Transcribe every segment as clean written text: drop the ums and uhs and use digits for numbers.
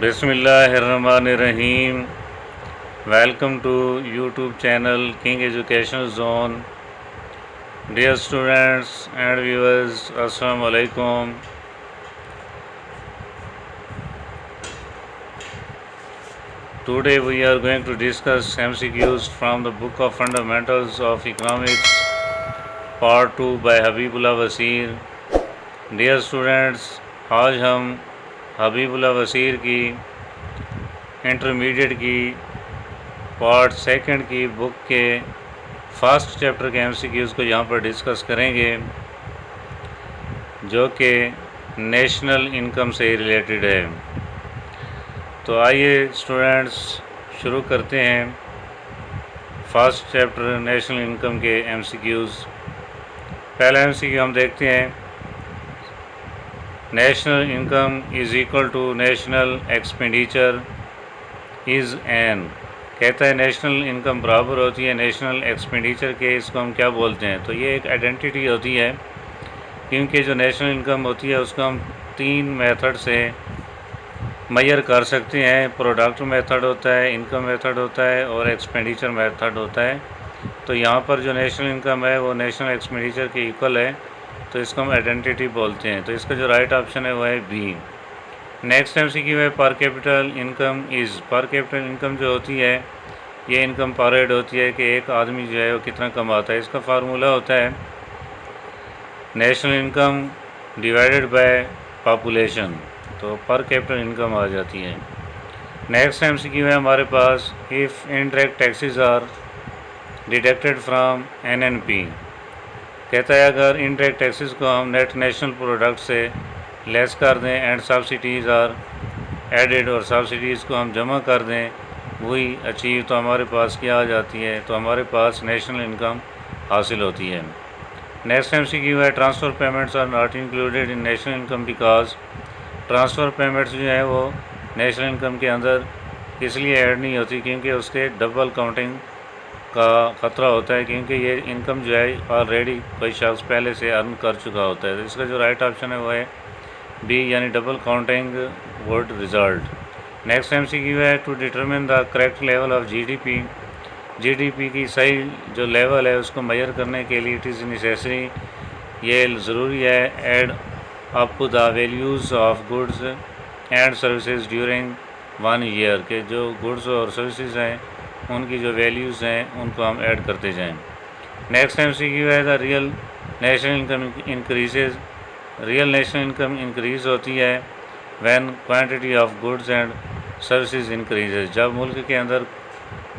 बिस्मिल्लाहिर्रहमानिर्रहीम। Welcome to YouTube channel King Educational Zone. Dear students and viewers, अस्सलाम वालेकुम। Today we are going to discuss MCQs from the book of Fundamentals of Economics Part 2 by Habibullah Wasir. Dear students, आज हम हबीबुल्लाह वसीर की intermediate की part second की book के first chapter के MCQs को यहाँ पर डिस्कस करेंगे, जो कि नेशनल इनकम से रिलेटेड है। तो आइए स्टूडेंट्स शुरू करते हैं फर्स्ट चैप्टर नेशनल इनकम के MCQs। पहला MCQ हम देखते हैं, national income is equal to national expenditure is an. कहता है नेशनल इनकम बराबर होती है नेशनल एक्सपेंडिचर के। इसको हम क्या बोलते हैं? तो ये एक आइडेंटिटी होती है, क्योंकि जो नेशनल इनकम होती है उसको हम तीन मेथड से मेजर कर सकते हैं। प्रोडक्ट मेथड होता है, इनकम मेथड होता है और एक्सपेंडिचर मेथड होता है। तो यहाँ पर जो नेशनल इनकम है वो नेशनल एक्सपेंडिचर के इक्वल है, तो इसको हम आइडेंटिटी बोलते हैं। तो इसका जो राइट ऑप्शन है वो है बी। नेक्स्ट MCQ है, पर कैपिटल इनकम इज़। पर कैपिटल इनकम जो होती है ये इनकम पर हेड होती है कि एक आदमी जो है वो कितना कमाता है। इसका फार्मूला होता है national income divided by population, तो पर कैपिटल इनकम आ जाती है। नेक्स्ट MCQ है हमारे पास, if indirect taxes are deducted from NNP। कहता है अगर इनडायरेक्ट टैक्सेस को हम नेट नेशनल प्रोडक्ट से लेस कर दें एंड सब्सिडीज़ आर एडेड, और सब्सिडीज़ को हम जमा कर दें वही अचीव, तो हमारे पास क्या आ जाती है? तो हमारे पास नेशनल इनकम हासिल होती है। नेक्स्ट MCQ है, transfer payments are not included in national income because. Transfer payments जो है वो नेशनल इनकम के अंदर इसलिए ऐड नहीं होती क्योंकि उसके डबल काउंटिंग का ख़तरा होता है, क्योंकि ये इनकम जो है ऑलरेडी कोई शख्स पहले से अर्न कर चुका होता है। तो इसका जो राइट ऑप्शन है वो है बी, यानी double counting would result. Next MCQ है, to determine the correct level of GDP की सही जो लेवल है उसको मेजर करने के लिए इट इज़ नेसेसरी, ये ज़रूरी है, add up the values of goods and services during 1 year के जो गुड्स और सर्विसेज हैं उनकी जो वैल्यूज़ हैं उनको हम ऐड करते जाएं। नेक्स्ट MCQ है, the real national income increases. Real national income increase होती है when quantity of goods and services increases. जब मुल्क के अंदर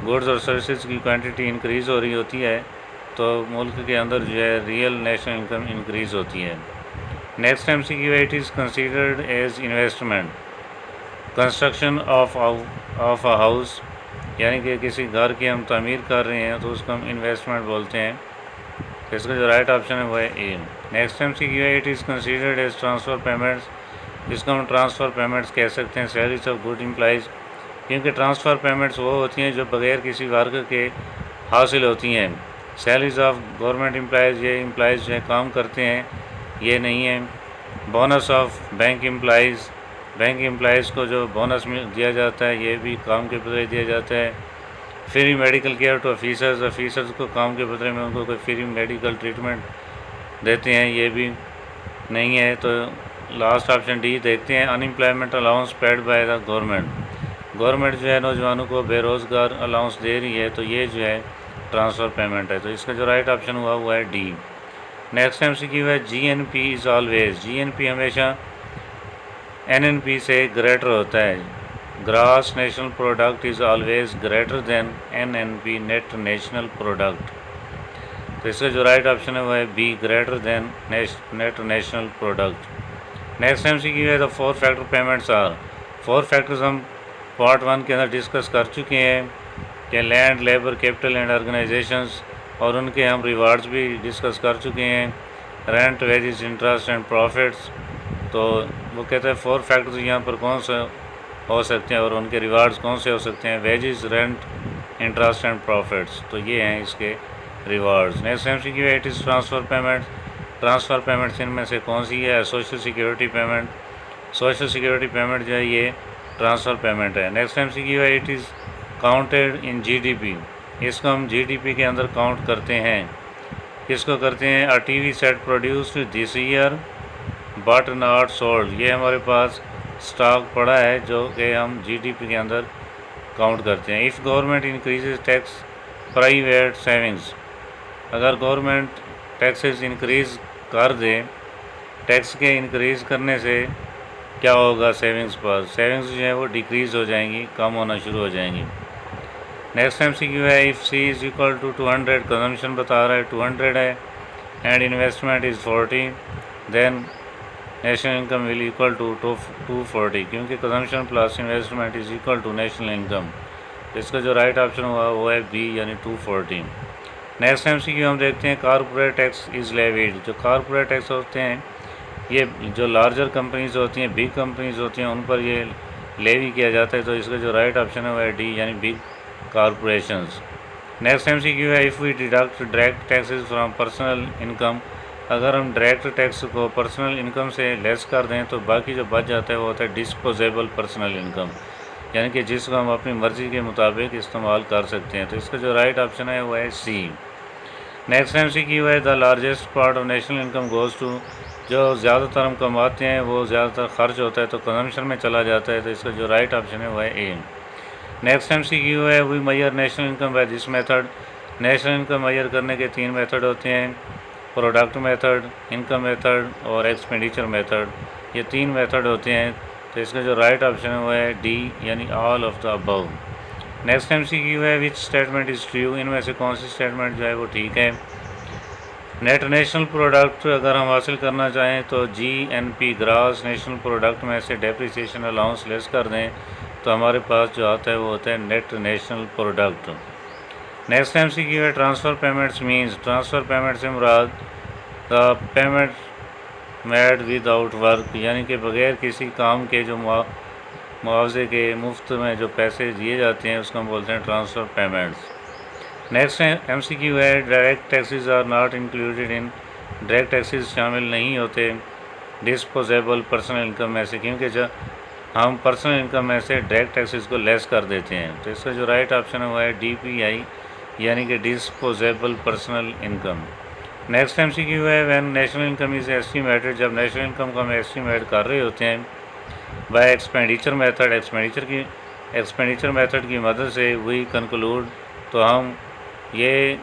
गुड्स और सर्विसेज की क्वांटिटी इंक्रीज़ हो रही होती है तो मुल्क के अंदर जो है रियल नेशनल इनकम इंक्रीज़ होती है। नेक्स्ट MCQ है, it is considered as investment construction of a house, यानी कि किसी घर की हम तामीर कर रहे हैं तो उसको हम इन्वेस्टमेंट बोलते हैं। तो इसका जो राइट ऑप्शन है वो है ए। नेक्स्ट MCQ है, it is considered as transfer payments. जिसको हम ट्रांसफ़र पेमेंट्स कह सकते हैं सैलरीज ऑफ गुड एम्प्लॉइज़, क्योंकि ट्रांसफ़र पेमेंट्स वो होती हैं जो बग़ैर किसी वर्क के हासिल होती हैं। सैलरीज ऑफ गवर्नमेंट एम्प्लॉइज़, ये एम्प्लॉइज़ जो है काम करते हैं, ये नहीं है। Bonus of bank employees, bank employees को जो बोनस दिया जाता है ये भी काम के बदले दिया जाता है। Free medical care to officers को काम के बदले में उनको कोई फ्री मेडिकल ट्रीटमेंट देते हैं, ये भी नहीं है। तो लास्ट ऑप्शन डी देखते हैं, unemployment allowance paid by the government जो है नौजवानों को बेरोज़गार अलाउंस दे रही है, तो ये जो है ट्रांसफ़र पेमेंट है। तो इसका जो राइट ऑप्शन हुआ है डी। नेक्स्ट MCQ है, GNP इज़ ऑलवेज। GNP हमेशा NNP से ग्रेटर होता है। Gross national product is always greater than NNP net national product. तो इसका जो राइट ऑप्शन है वो है B, greater than net national product. Next MCQ है, the 4 factor payments are. 4 factors हम पार्ट 1 के अंदर डिस्कस कर चुके हैं कि land, labour, capital and organisations, और उनके हम रिवार्ड्स भी डिस्कस कर चुके हैं, rent, wages, interest and profits. तो वो कहते हैं 4 फैक्टर्स यहाँ पर कौन से हो सकते हैं और उनके रिवार्ड्स कौन से हो सकते हैं? Wages, rent, interest and profits. तो ये हैं इसके रिवार्ड्स। नेक्स्ट MCQ है, it is transfer payments. Transfer payments इनमें से कौन सी है? Social security payment. Social security payment जो है ये ट्रांसफ़र पेमेंट है। नेक्स्ट MCQ है, it is counted in GDP। इसको हम GDP के अंदर काउंट करते हैं। किसको करते हैं? अ TV set produced this year but not sold. ये हमारे पास स्टॉक पड़ा है जो कि हम GDP के अंदर काउंट करते हैं। If government increases tax private savings, अगर गवर्नमेंट टैक्सेस इंक्रीज़ कर दे, टैक्स के इंक्रीज़ करने से क्या होगा? सेविंग्स पर, सेविंग्स जो है वो डिक्रीज़ हो जाएंगी, कम होना शुरू हो जाएंगी। नेक्स्ट MCQ है, if C is equal to 200, consumption बता रहा है 200 है and investment is 40, then national income will equal to 240, क्योंकि consumption plus investment is equal to national income. इसका जो राइट ऑप्शन हुआ वो है B, यानी 240। नेक्स्ट MCQ हम देखते हैं, कॉर्पोरेट टैक्स इज़ लेविड। जो कॉर्पोरेट टैक्स होते हैं, ये जो लार्जर कंपनीज़ होती हैं, बिग कंपनीज़ होती हैं, उन पर ये लेवी किया जाता है। तो इसका जो राइट ऑप्शन है वो है D, यानी बिग कॉरपोरेशंस। नेक्स्ट MCQ है, if we deduct direct taxes from personal income, अगर हम डायरेक्ट टैक्स को पर्सनल इनकम से लेस कर दें तो बाकी जो बच जाता है वो होता है डिस्पोजेबल पर्सनल इनकम, यानी कि जिसको हम अपनी मर्ज़ी के मुताबिक इस्तेमाल कर सकते हैं। तो इसका जो राइट ऑप्शन है वो है C। नेक्स्ट MCQ है, the largest part of national income goes to, जो ज़्यादातर हम कमाते हैं वो ज़्यादातर खर्च होता है तो कंजम्पशन में चला जाता है। तो इसका जो राइट ऑप्शन है वो है A। नेक्स्ट MCQ है, we measure national income by this method. National income measure करने के 3 मेथड होते हैं, प्रोडक्ट मेथड, इनकम मेथड और एक्सपेंडिचर मेथड। ये 3 मेथड होते हैं। तो इसका जो राइट ऑप्शन है वो है D, यानी all of the above. Next MCQ है, विच स्टेटमेंट इज़ ट्रू, इनमें से कौन सी स्टेटमेंट जो है वो ठीक है? नेट नेशनल प्रोडक्ट अगर हम हासिल करना चाहें तो GNP ग्रास नेशनल प्रोडक्ट में से डेप्रिसिएशन अलाउंस लेस कर दें तो हमारे पास जो आता है वो होता है net national product. Next MCQ है, transfer payments means, transfer payment से मुराद the payment made without work, यानी कि बग़ैर किसी काम के जो मुआवजे के मुफ्त में जो पैसे दिए जाते हैं उसको हम बोलते हैं ट्रांसफ़र पेमेंट्स। नेक्स्ट MCQ है, direct taxes are not included in, direct taxes शामिल नहीं होते डिस्पोजेबल पर्सनल इनकम में से, क्योंकि जब हम पर्सनल इनकम में से डायरेक्ट टैक्सेस को लेस कर देते हैं। तो इसका जो राइट ऑप्शन है वो है DPI, यानी कि disposable personal income. Next MCQ है, when national income is estimated, जब नेशनल इनकम को हम एस्टिमेट कर रहे होते हैं bye expenditure method, expenditure method की मदद से वी कंक्लूड, तो हम ये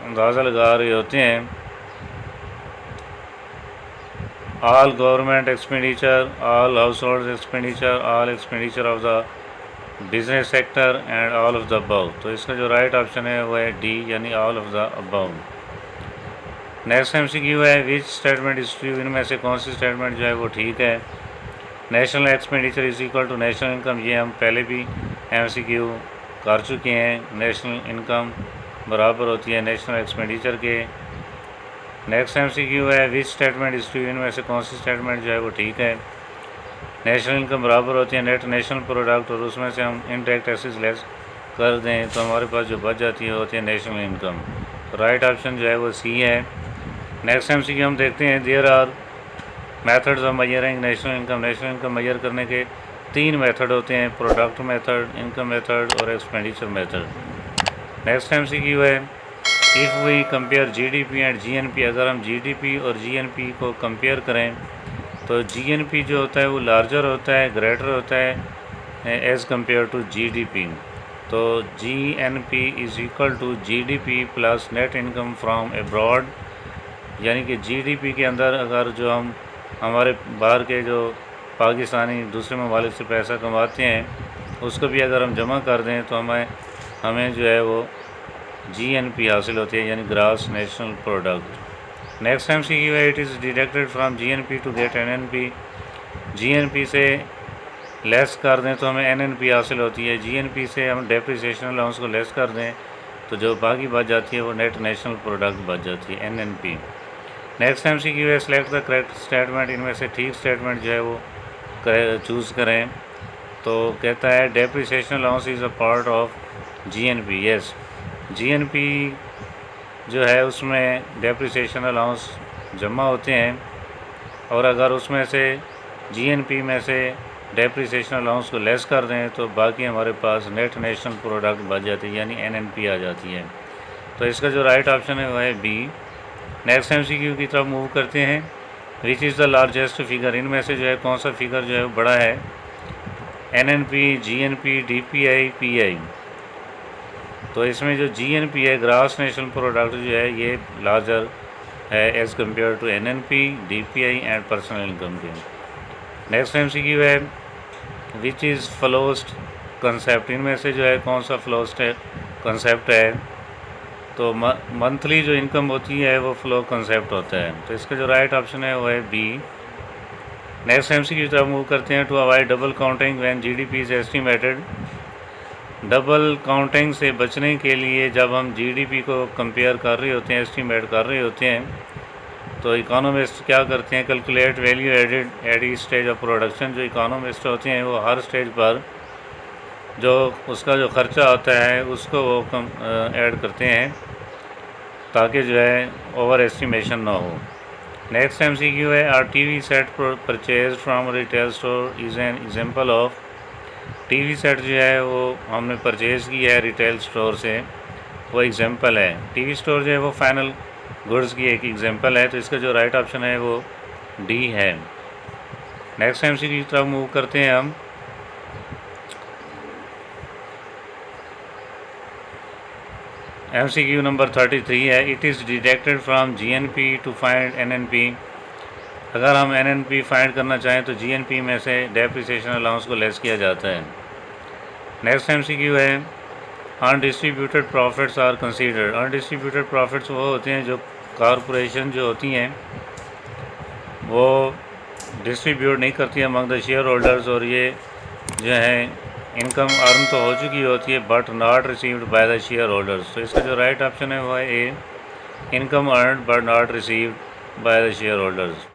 अंदाज़ा लगा रहे होते हैं all government expenditure, all house hold expenditure, all expenditure of the business sector and all of the above. तो इसका जो राइट ऑप्शन है वो है D, यानी all of the above. Next MCQ है, विच स्टेटमेंट इज़ ट्रू, इनमें से कौन सी स्टेटमेंट जो है वो ठीक है? National expenditure is equal to national income, ये हम पहले भी MCQ कर चुके हैं। नेशनल इनकम बराबर होती है नेशनल एक्सपेंडिचर के। नेक्स्ट MCQ है, विच स्टेटमेंट इज़ ट्रू, इनमें से कौन सी स्टेटमेंट जो है वो ठीक है? नेशनल इनकम बराबर होती है नेट नेशनल प्रोडक्ट, और उसमें से हम इनडायरेक्ट टैक्सेस लेस कर दें तो हमारे पास जो बच जाती है होती है नेशनल इनकम। तो राइट ऑप्शन जो है वो C है। नेक्स्ट MCQ हम देखते हैं, there are methods of measuring national income, national income measure करने के 3 मेथड होते हैं, प्रोडक्ट मेथड, इनकम मेथड और एक्सपेंडिचर मेथड। नेक्स्ट MCQ है, if we compare GDP and GNP, अगर हम GDP और GNP को कंपेयर करें तो GNP जो होता है वो लार्जर होता है, ग्रेटर होता है एज़ कंपेयर टू GDP। तो GNP is equal to GDP plus net income from abroad, यानी कि GDP के अंदर अगर जो हम हमारे बाहर के जो पाकिस्तानी दूसरे ममालिक से पैसा कमाते हैं उसको भी अगर हम जमा कर दें तो हमें जो है वो GNP हासिल होती है, यानी gross national product. Next MCQ है, it is deducted from GNP to get NNP, GNP से लेस कर दें तो हमें NNP हासिल होती है, GNP से हम डेप्रिसिएशन अलाउंस को लेस कर दें तो जो बाकी बच जाती है वो नेट नेशनल प्रोडक्ट बच जाती है, NNP। नेक्स्ट MCQ है, सेलेक्ट द करेक्ट स्टेटमेंट, इनमें से ठीक स्टेटमेंट जो है वो चूज़ करें। तो कहता है depreciation allowance is a part of GNP, yes GNP जो है उसमें डेप्रिसिएशन अलाउंस जमा होते हैं, और अगर उसमें से GNP में से डेप्रिसिएशन अलाउंस को लेस कर दें तो बाकी हमारे पास नेट नेशनल प्रोडक्ट बच जाती है, यानी NNP आ जाती है। तो इसका जो राइट ऑप्शन है वो है बी। नेक्स्ट MCQ की तरफ मूव करते हैं। Which is the largest figure, इनमें से जो है कौन सा फिगर जो है वो बड़ा है? NNP, GNP, DPI, PI। तो इसमें जो GNP है, ग्रास नेशनल प्रोडक्ट जो है, ये लार्जर है as compare to NNP, DPI and personal income के। नेक्स्ट MCQ है विच इज़ फ्लोस्ट कंसेप्ट, इनमें से जो है कौन सा फ्लोस्ट है कंसेप्ट है? तो मंथली जो इनकम होती है वो फ्लो कंसेप्ट होता है। तो इसका जो राइट ऑप्शन है वो है बी। नेक्स्ट MCQ की तरफ मूव करते हैं। To avoid double counting when GDP is estimated, double counting से बचने के लिए जब हम GDP को कंपेयर कर रहे होते हैं, एस्टिमेट कर रहे होते हैं, तो इकोनॉमिस्ट क्या करते हैं? Calculate value added at each stage of production. जो इकोनॉमिस्ट होते हैं वो हर स्टेज पर जो उसका जो ख़र्चा होता है उसको वो ऐड करते हैं ताकि जो है ओवर एस्टिमेशन ना हो। नेक्स्ट MCQ है are TV set purchase from retail store is an example of. TV set जो है वो हमने परचेज़ की है रिटेल स्टोर से, वो एग्जांपल है। TV स्टोर जो है वो फाइनल गुड्स की एक एग्जांपल है। तो इसका जो राइट ऑप्शन है वो डी है। नेक्स्ट MCQ की तरफ मूव करते हैं हम। MCQ नंबर 33 है it is deducted from GNP to find NNP। अगर हम NNP फाइंड करना चाहें तो GNP में से डेप्रिसिएशन अलाउंस को लेस किया जाता है। नेक्स्ट MCQ है undistributed profits are considered. Undistributed profits वो होते हैं जो कॉरपोरेशन जो होती हैं वो डिस्ट्रीब्यूट नहीं करती है अमंग द शेयर होल्डर्स, और ये जो है इनकम अर्न तो हो चुकी होती है but not received by the shareholders. तो इसका जो राइट ऑप्शन है वो है A, income earn but not received by the share holders.